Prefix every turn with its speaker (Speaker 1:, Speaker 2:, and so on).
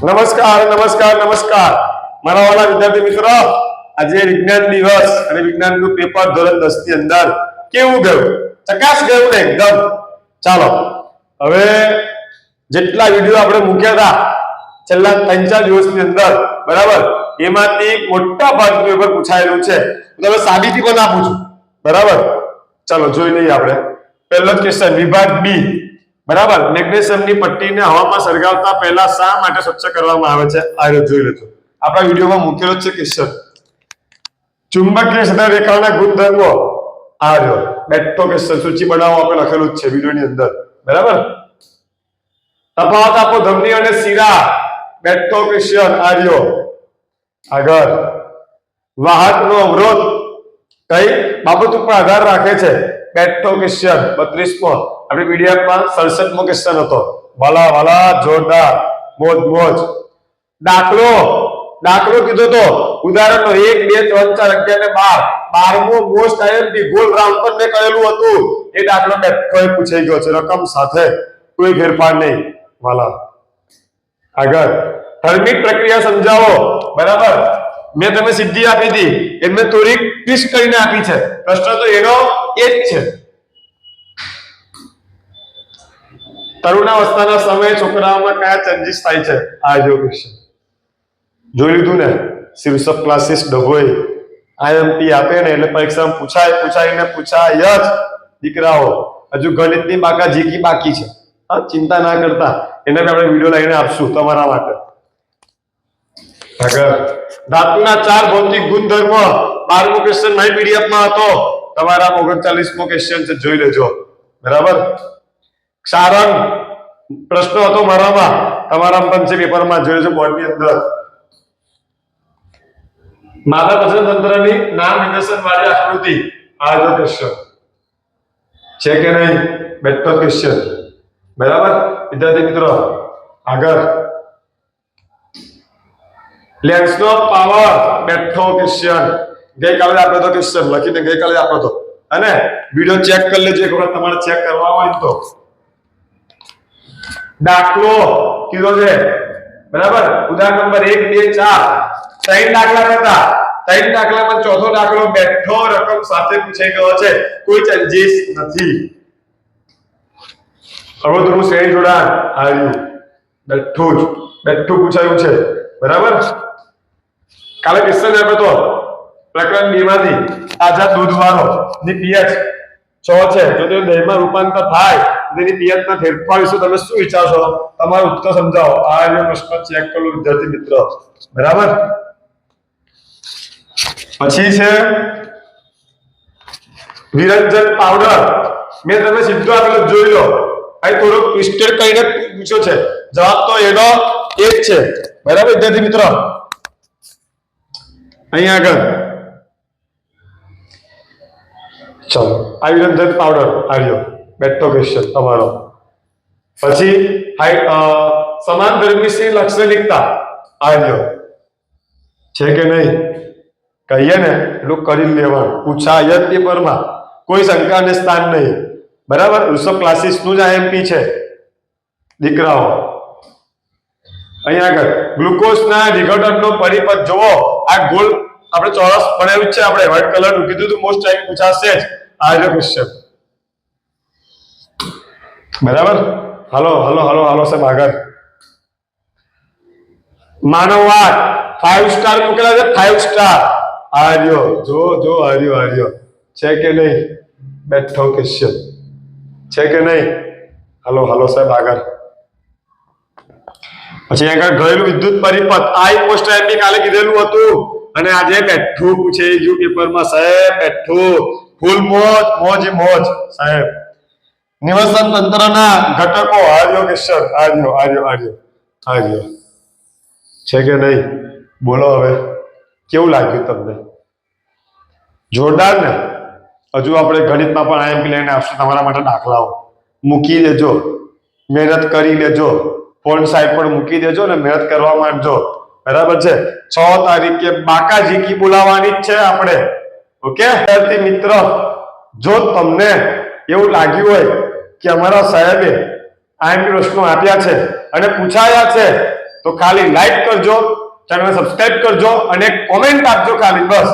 Speaker 1: નમસ્કાર નમસ્કાર નમસ્કાર મારા વાલા વિદ્યાર્થી મિત્રો, આજે વિજ્ઞાન દિવસ અને વિજ્ઞાનનું પેપર ધોરણ 10 ની અંદર કેવું ગયું? ચકાસ ગયું ને એકદમ? ચાલો હવે જેટલા વિડિયો આપણે મૂક્યા હતા છેલ્લા 3-4 દિવસની અંદર, બરાબર, એમાંથી મોટા ભાગનું પેપર પૂછાયેલું છે. તો હવે સાબિતી પણ આપું છું, બરાબર. ચાલો જોઈ લઈએ આપણે. પહેલો ક્વેશ્ચન, વિભાગ બી, બરાબર. મેગ્નેશિયમની પટ્ટીને હવામાં સળગાવતા પહેલા શા માટે સ્વચ્છ કરવામાં આવે છે? આ જોઈ લેજો, આપણા વિડિયોમાં મૂકેલો છે ક્વેશ્ચન. ચુંબકીય ક્ષેત્ર રેખાના ગુણધર્મો આ રહ્યો, બેઠો ક્વેશ્ચન, સૂચિ બનાવો આપણે લખેલું જ છે વિડિયોની અંદર, બરાબર. તફાવત આપો ધમની અને શિરા, બેઠો ક્વેશ્ચન આ રહ્યો. આગળ, વાહકનો અવરોધ કઈ બાબત ઉપર આધાર રાખે છે? બેઠો ક્વેશ્ચન 32મો. આપણી પીડીએફમાં 67મો ક્વેશ્ચન હતો. વાલા વાલા જોરદાર, મોજ મોજ. દાખલો કીધો તો ઉદાહરણનો 1 2 3 4 11 ને 12 12મો મોસ્ટ આઈએમપી ગોલ રાઉન્ડ પર મેં કરેલું હતું. એ દાખલો બેઠો પૂછાઈ ગયો છે, રકમ સાથે, કોઈ ફેરફાર નહીં વાલા. આગળ, થર્મિક પ્રક્રિયા સમજાવો, બરાબર. મેં તમને સીધી આપી હતી, એમને થોડીક ટ્વિસ્ટ કરીને આપી છે. પ્રશ્ન તો એનો એ જ છે. તરુણાવસ્થાના સમયે છોકરાઓમાં કયા ચેન્જીસ થાય છે? આ જો ક્વેશ્ચન જોઈ લીધું ને? શીર્ષક ક્લાસીસ ડભોઈ આઈએમપી આપે ને એટલે પરીક્ષામાં પૂછાય જ દીકરાઓ. હજુ ગણિતની બાકી છે. હા, ચિંતા ના કરતા, એને આપણે વિડીયો લઈને આપશું તમારા માટે. આગળ, ધાતુના 4 ભૌતિક ગુણધર્મો, 12મો ક્વેશ્ચન મારી પીડીએફમાં હતો. તમારા 39મો ક્વેશ્ચન છે, જોઈ લેજો, બરાબર. ક્ષારણ પ્રશ્ન હતો મારામાં, તમારા પણ છે પેપરમાં, જોઈ લેજો બોર્ડની અંદર. માદા પ્રજનન તંત્રની નામ નિદર્શન વાળી આકૃતિ, આ જો ક્વેશ્ચન છે કે નહીં? બેઠો ક્વેશ્ચન, બરાબર વિદ્યાર્થી મિત્રો. આગળ, લેન્સનો પાવર, બેઠો ક્વેશ્ચન. ગઈકાલે આપ્યો તો ક્વેશ્ચન, લખીને ગઈકાલે આપ્યો તો, અને વિડિયો ચેક કરી લેજો એક વખત તમારે ચેક કરવા હોય તો. દાખલો કીધો છે, બરાબર. ઉદાહરણ નંબર 1 2 4 3 દાખલા હતા. 3 દાખલામાં ચોથો દાખલો બેઠો રકમ સાથે પૂછાઈ ગયો છે, કોઈ ચેન્જીસ નથી. અવરોધનું શ્રેણી જોડાણ આવ્યું, બેઠું પૂછાયું છે, બરાબર. કાલે ક્વેશ્ચન આપ્યો તો પ્રકરણ 2 માંથી, તાજા દૂધવાળો ની પીએચ 6 છે, જો તે દહીંમાં રૂપાંતર થાય તેની પીએચ માં ફેરફાર વિશે તમે શું વિચારશો? તમારો ઉત્તર સમજાવો. આ જો પ્રશ્ન ચેક કરો વિદ્યાર્થી મિત્રો, બરાબર. પછી છે વિરંજન પાવડર. મેં તમને સીધો આપેલો, જોઈ લો. અહીં થોડુંક ટ્વિસ્ટેડ કરીને પૂછ્યો છે, જવાબ તો એનો એ જ છે, બરાબર વિદ્યાર્થી મિત્રો. અહીં આગળ ચલો, આ વિરંજન પાવડર આવ્યો, બેઠો ક્વેશ્ચન તમારો. પછી સમાન ધર્મીની લાક્ષણિકતા આવ્યો છે કે નહીં? કહીએ ને એટલું કરી લેવાનું, પૂછાય જ પેપરમાં, કોઈ શંકાને સ્થાન નહીં, બરાબર. ઋષભ ક્લાસીસ નું જ આઈએમપી છે દીકરાઓ. અહીંયા આગળ, ગ્લુકોઝના વિઘટનનો પરિપથ જોવો. આ ગોળ આપણે ચોરસ બનાવ્યું છે, આપણે વ્હાઇટ કલર નું કીધું હતું, મોસ્ટ ટાઈમ પૂછાશે જ આ જો ક્વેશ્ચન, બરાબર. હાલો સાહેબ આગળ. માનવવાદ 5 સ્ટાર મૂકેલા છે, 5 સ્ટાર. આર્યો જો આર્યો છે કે નહીં? બેઠો ક્વેશ્ચન છે કે નહીં? હાલો સાહેબ આગળ. પછી આગળ, ઘરેલું વિદ્યુત પરિપથ, આ મોસ્ટ ટાઈમ કાલે કીધેલું હતું, અને આજે બેઠું પૂછે ગયું પેપરમાં સાહેબ. બેઠું ફૂલ મોજ સાહેબ. નિવસન તંત્રના ઘટકો, આર્યો ક્વેશ્ચન, આર્યો છે કે નહીં? બોલો હવે, કેવું લાગ્યું તમને? જોરદાર ને? હજુ આપણે ગણિતમાં પણ આઈએમપી લઈને આવશું તમારા માટે. દાખલાઓ મૂકી દેજો, મહેનત કરી લેજો, ફોન સાઈડ પર મૂકી દેજો ને મહેનત કરવા માંડજો, બરાબર છે. 6 તારીખે બાકાજીકી બોલાવવાની જ છે આપણે, ઓકે વિદ્યાર્થી મિત્ર. જો તમને એવું લાગ્યું હોય કે અમારા સાહેબે આઈએમપી પ્રશ્નો આપ્યા છે અને પૂછાયા છે, તો ખાલી લાઈક કરજો, ચેનલ સબસ્ક્રાઇબ કરજો અને કોમેન્ટ આપજો ખાલી, બસ.